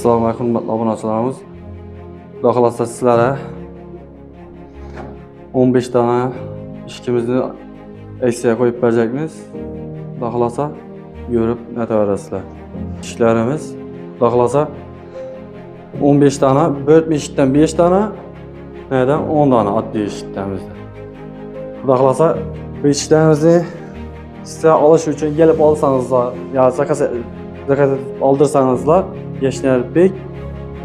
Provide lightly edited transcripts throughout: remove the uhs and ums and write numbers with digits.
Assalomu alaykum hurmatli obunachilarimiz. Xudo xolasa sizlarga 15 dona ishimizni aksiyaga qo'yib beracakmiz. Xudo xolasa yurib nataverasizlar. İşlerimiz xudo xolasa 15 dona, bölme eshikdan 5 dona, nereden 10 dona oddiy eshikdamizda. Xudo xolasa bu ishlarimizni sizlar olish uchun kelib olsangizlar, yo zakaz aldırsanızlar, Yaşar Bey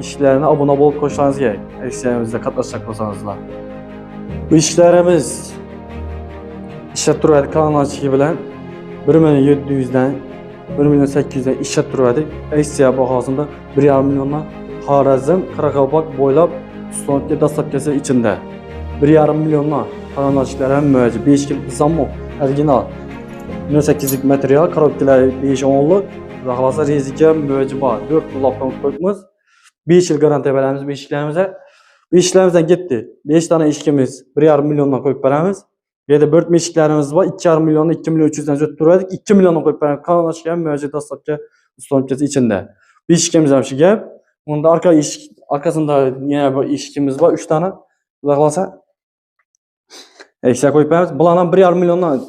işlerine abone olup koşsanız gerek. Aksiyemizde katlaşacak olsanızlar. Bu işlerimiz işlet turaydı kanal açığı bilen 1.700'den 1.800'den işlet turaydı. Aksiya bahasında 1,5 milyondan Xorazm, Qoraqalpoq boylab Sonki dastlabkisi içinde 1,5 milyondan kanal açıkları müəcib 5 kil zammo orijinal 18'lik material korobkalar 5-10'lık Zaxlasa rezika müəcib var. 4 dolapdan qoymuş. 5 yıl garantiya veramiz bu işlərimize. Bu işlərimizdən getdi. 5 tane işkimiz 1,5 milyondan qoyub veramiz. Bir de bölme işlərimiz var. 2,5 milyondan 2 milyon 300'den zöt duraydık. 2 milyondan qoyub veramiz. Kanal açıqyan müəcib dastlabki ustalımkisi içinde. Bu işkimiz hem şey gəb. Onda arkasında yine bir işkimiz var. 3 tane. Zaxlasa eksik qoyub veramiz. Bulardan 1,5 milyondan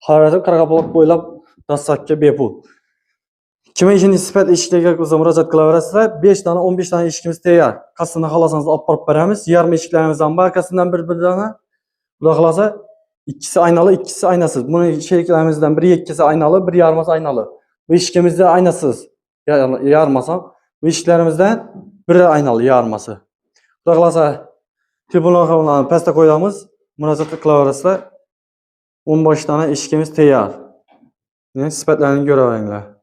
Xorazm, Qoraqalpoq boylab dastlabki bepul. Kime işin ispat işlerine müracaat kılaverasizlar. 5 tane 15 tane işimiz tayyor. Qasını xalasanız olib borib beramiz. Yarım eshiklarimiz var. Arkasından bir tane. Xudo xolasa ikkisi aynalı, ikkisi aynasız. Bunu şeriklerimizden biri ikkisi aynalı, biri yarması aynalı. Bu işimizde aynasız. Yarmasam. Bu işlerimizden biri aynalı, yarması. Xudo xolasa tribunlarni pastga qo'yamiz. Müracaat kılaverasizlar. 15 tane işimiz tayyor. Sifatlarini ko'raveringlar.